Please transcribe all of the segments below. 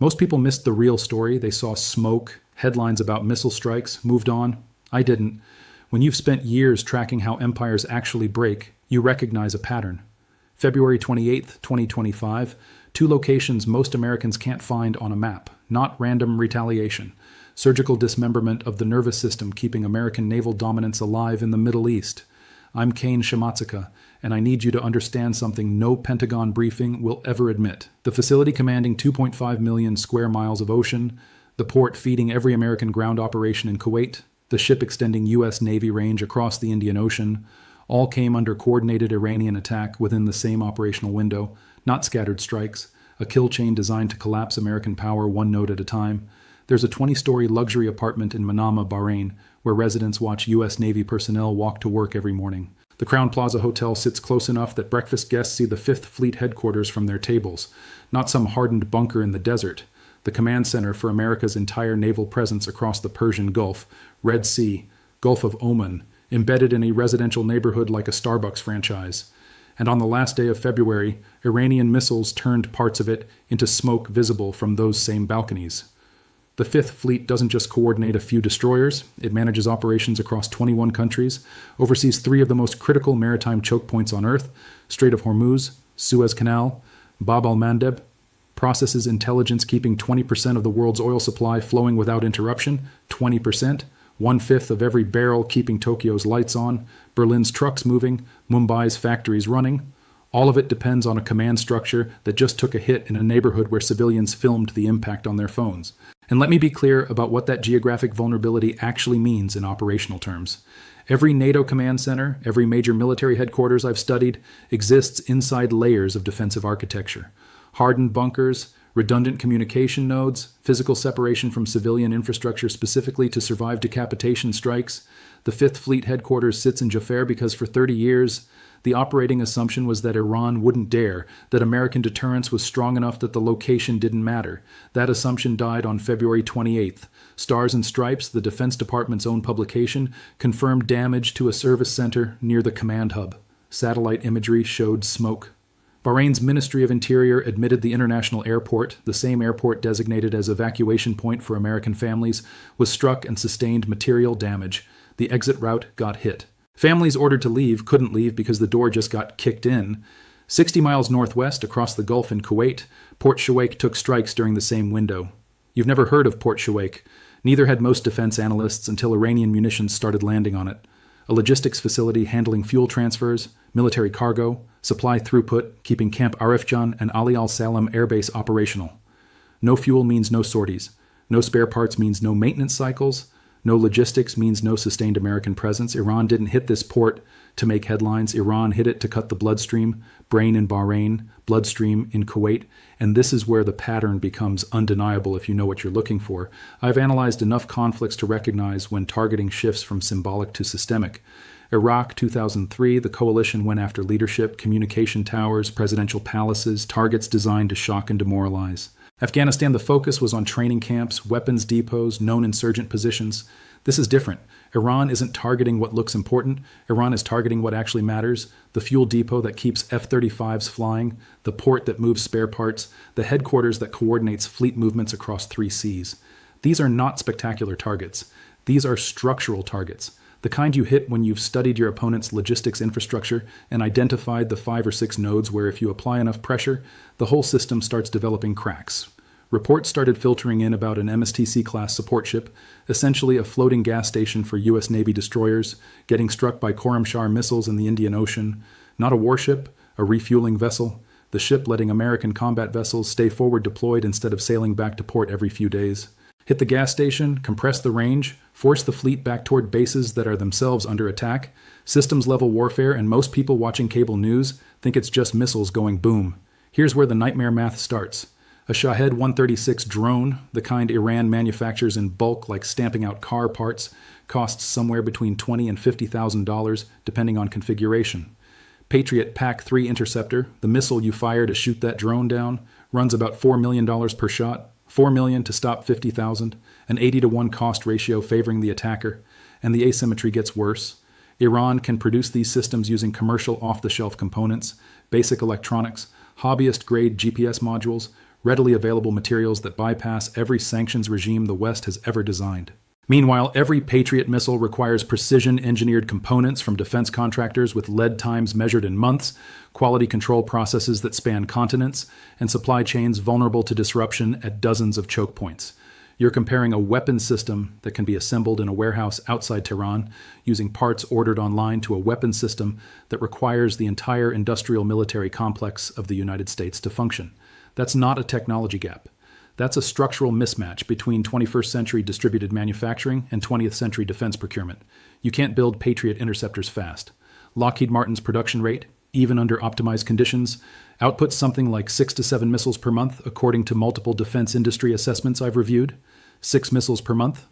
Most people missed the real story. They saw smoke, headlines about missile strikes, moved on. I didn't. When you've spent years tracking how empires actually break, you recognize a pattern. February 28th, 2025, two locations most Americans can't find on a map, not random retaliation. Surgical dismemberment of the nervous system keeping American naval dominance alive in the Middle East. I'm Kane Shimatsuka, and I need you to understand something no Pentagon briefing will ever admit. The facility commanding 2.5 million square miles of ocean, the port feeding every American ground operation in Kuwait, the ship extending U.S. Navy range across the Indian Ocean, all came under coordinated Iranian attack within the same operational window, not scattered strikes, a kill chain designed to collapse American power one node at a time. There's a 20-story luxury apartment in Manama, Bahrain, where residents watch U.S. Navy personnel walk to work every morning. The Crown Plaza Hotel sits close enough that breakfast guests see the 5th Fleet headquarters from their tables, not some hardened bunker in the desert. The command center for America's entire naval presence across the Persian Gulf, Red Sea, Gulf of Oman, embedded in a residential neighborhood like a Starbucks franchise. And on the last day of February, Iranian missiles turned parts of it into smoke visible from those same balconies. The 5th Fleet doesn't just coordinate a few destroyers, it manages operations across 21 countries, oversees 3 of the most critical maritime choke points on Earth, Strait of Hormuz, Suez Canal, Bab al-Mandeb, processes intelligence keeping 20% of the world's oil supply flowing without interruption, 20%, 1/5 of every barrel keeping Tokyo's lights on, Berlin's trucks moving, Mumbai's factories running. All of it depends on a command structure that just took a hit in a neighborhood where civilians filmed the impact on their phones. And let me be clear about what that geographic vulnerability actually means in operational terms. Every NATO command center, every major military headquarters I've studied, exists inside layers of defensive architecture. Hardened bunkers, redundant communication nodes, physical separation from civilian infrastructure specifically to survive decapitation strikes. The 5th Fleet headquarters sits in Juffair because for 30 years, the operating assumption was that Iran wouldn't dare, that American deterrence was strong enough that the location didn't matter. That assumption died on February 28th. Stars and Stripes, the Defense Department's own publication, confirmed damage to a service center near the command hub. Satellite imagery showed smoke. Bahrain's Ministry of Interior admitted the international airport, the same airport designated as evacuation point for American families, was struck and sustained material damage. The exit route got hit. Families ordered to leave couldn't leave because the door just got kicked in. 60 miles northwest, across the Gulf in Kuwait, Port Shuwaikh took strikes during the same window. You've never heard of Port Shuwaikh. Neither had most defense analysts until Iranian munitions started landing on it. A logistics facility handling fuel transfers, military cargo, supply throughput, keeping Camp Arifjan and Ali al-Salam airbase operational. No fuel means no sorties. No spare parts means no maintenance cycles. No logistics means no sustained American presence. Iran didn't hit this port to make headlines. Iran hit it to cut the bloodstream, brain in Bahrain, bloodstream in Kuwait, and this is where the pattern becomes undeniable if you know what you're looking for. I've analyzed enough conflicts to recognize when targeting shifts from symbolic to systemic. Iraq, 2003, the coalition went after leadership, communication towers, presidential palaces, targets designed to shock and demoralize. Afghanistan, the focus was on training camps, weapons depots, known insurgent positions. This is different. Iran isn't targeting what looks important. Iran is targeting what actually matters. The fuel depot that keeps F-35s flying, the port that moves spare parts, the headquarters that coordinates fleet movements across 3 seas. These are not spectacular targets. These are structural targets. The kind you hit when you've studied your opponent's logistics infrastructure and identified the 5 or 6 nodes where if you apply enough pressure, the whole system starts developing cracks. Reports started filtering in about an MSTC-class support ship, essentially a floating gas station for U.S. Navy destroyers, getting struck by Khorramshahr missiles in the Indian Ocean. Not a warship, a refueling vessel. The ship letting American combat vessels stay forward deployed instead of sailing back to port every few days. Hit the gas station, compress the range, force the fleet back toward bases that are themselves under attack. Systems-level warfare, and most people watching cable news think it's just missiles going boom. Here's where the nightmare math starts. A Shahed 136 drone, the kind Iran manufactures in bulk like stamping out car parts, costs somewhere between $20,000 and $50,000 depending on configuration. Patriot PAC-3 interceptor, the missile you fire to shoot that drone down, runs about $4 million per shot, $4 million to stop 50,000, an 80-to-1 cost ratio favoring the attacker, and the asymmetry gets worse. Iran can produce these systems using commercial off-the-shelf components, basic electronics, hobbyist-grade GPS modules, readily available materials that bypass every sanctions regime the West has ever designed. Meanwhile, every Patriot missile requires precision-engineered components from defense contractors with lead times measured in months, quality control processes that span continents, and supply chains vulnerable to disruption at dozens of choke points. You're comparing a weapons system that can be assembled in a warehouse outside Tehran using parts ordered online to a weapons system that requires the entire industrial military complex of the United States to function. That's not a technology gap. That's a structural mismatch between 21st century distributed manufacturing and 20th century defense procurement. You can't build Patriot interceptors fast. Lockheed Martin's production rate, even under optimized conditions, outputs something like 6 to 7 missiles per month, according to multiple defense industry assessments I've reviewed. 6 missiles per month.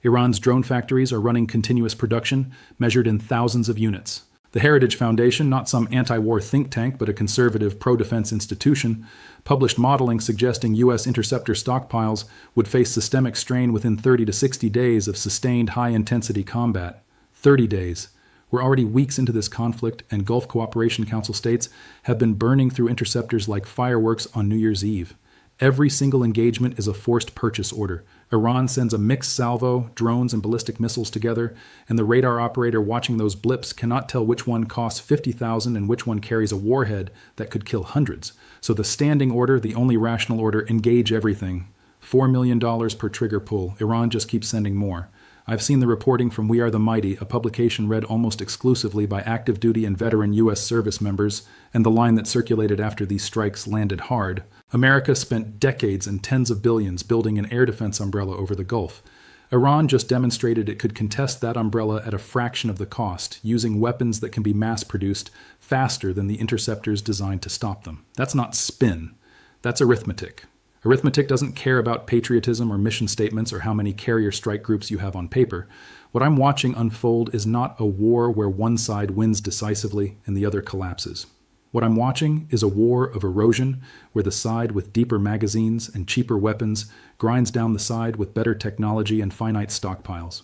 Iran's drone factories are running continuous production, measured in thousands of units. The Heritage Foundation, not some anti-war think tank but a conservative pro-defense institution, published modeling suggesting U.S. interceptor stockpiles would face systemic strain within 30 to 60 days of sustained high-intensity combat. 30 days. We're already weeks into this conflict, and Gulf Cooperation Council states have been burning through interceptors like fireworks on New Year's Eve. Every single engagement is a forced purchase order. Iran sends a mixed salvo, drones and ballistic missiles together, and the radar operator watching those blips cannot tell which one costs $50,000 and which one carries a warhead that could kill hundreds. So the standing order, the only rational order, engage everything. $4 million per trigger pull. Iran just keeps sending more. I've seen the reporting from We Are the Mighty, a publication read almost exclusively by active duty and veteran U.S. service members, and the line that circulated after these strikes landed hard. America spent decades and tens of billions building an air defense umbrella over the Gulf. Iran just demonstrated it could contest that umbrella at a fraction of the cost, using weapons that can be mass-produced faster than the interceptors designed to stop them. That's not spin. That's arithmetic. Arithmetic doesn't care about patriotism or mission statements or how many carrier strike groups you have on paper. What I'm watching unfold is not a war where one side wins decisively and the other collapses. What I'm watching is a war of erosion where the side with deeper magazines and cheaper weapons grinds down the side with better technology and finite stockpiles.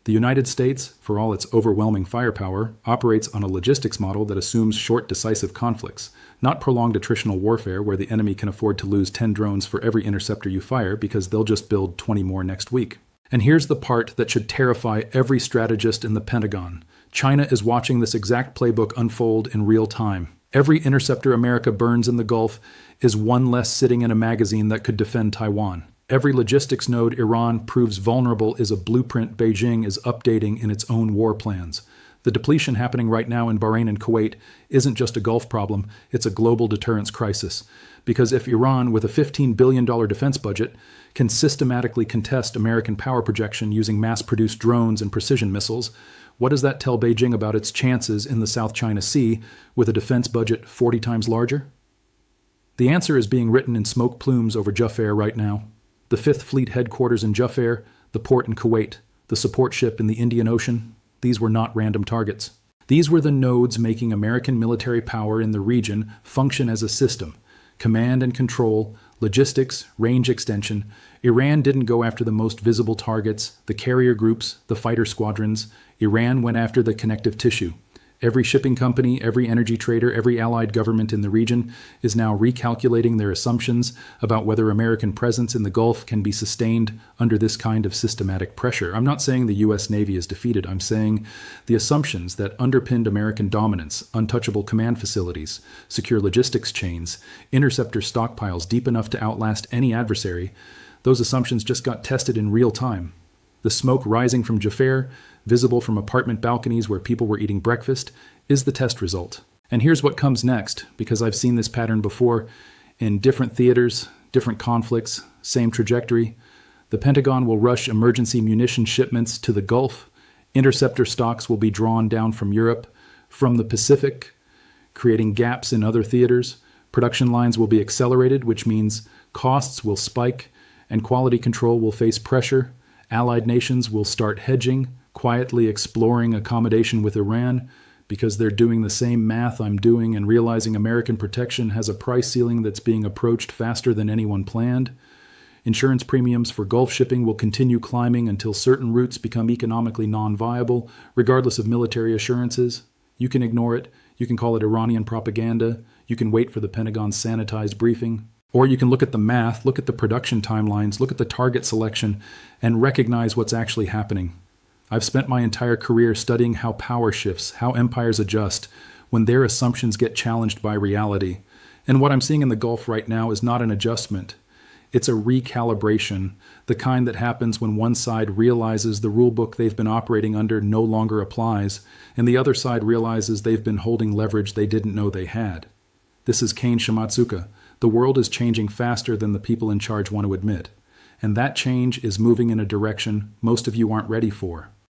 The United States, for all its overwhelming firepower, operates on a logistics model that assumes short, decisive conflicts, not prolonged attritional warfare where the enemy can afford to lose 10 drones for every interceptor you fire because they'll just build 20 more next week. And here's the part that should terrify every strategist in the Pentagon. China is watching this exact playbook unfold in real time. Every interceptor America burns in the Gulf is one less sitting in a magazine that could defend Taiwan. Every logistics node Iran proves vulnerable is a blueprint Beijing is updating in its own war plans. The depletion happening right now in Bahrain and Kuwait isn't just a Gulf problem, it's a global deterrence crisis. Because if Iran, with a $15 billion defense budget, can systematically contest American power projection using mass-produced drones and precision missiles, what does that tell Beijing about its chances in the South China Sea with a defense budget 40 times larger? The answer is being written in smoke plumes over Juffair right now. The 5th Fleet headquarters in Juffair, the port in Kuwait, the support ship in the Indian Ocean, these were not random targets. These were the nodes making American military power in the region function as a system. Command and control, logistics, range extension. Iran didn't go after the most visible targets, the carrier groups, the fighter squadrons. Iran went after the connective tissue. Every shipping company, every energy trader, every allied government in the region is now recalculating their assumptions about whether American presence in the Gulf can be sustained under this kind of systematic pressure. I'm not saying the U.S. Navy is defeated. I'm saying the assumptions that underpinned American dominance, untouchable command facilities, secure logistics chains, interceptor stockpiles deep enough to outlast any adversary, those assumptions just got tested in real time. The smoke rising from Juffair, visible from apartment balconies where people were eating breakfast, is the test result. And here's what comes next, because I've seen this pattern before in different theaters, different conflicts, same trajectory. The Pentagon will rush emergency munition shipments to the Gulf. Interceptor stocks will be drawn down from Europe, from the Pacific, creating gaps in other theaters. Production lines will be accelerated, which means costs will spike and quality control will face pressure. Allied nations will start hedging, quietly exploring accommodation with Iran because they're doing the same math I'm doing and realizing American protection has a price ceiling that's being approached faster than anyone planned. Insurance premiums for Gulf shipping will continue climbing until certain routes become economically non-viable, regardless of military assurances. You can ignore it. You can call it Iranian propaganda. You can wait for the Pentagon's sanitized briefing. Or you can look at the math, look at the production timelines, look at the target selection, and recognize what's actually happening. I've spent my entire career studying how power shifts, how empires adjust, when their assumptions get challenged by reality. And what I'm seeing in the Gulf right now is not an adjustment. It's a recalibration, the kind that happens when one side realizes the rulebook they've been operating under no longer applies, and the other side realizes they've been holding leverage they didn't know they had. This is Kane Shimatsuka. The world is changing faster than the people in charge want to admit. And that change is moving in a direction most of you aren't ready for.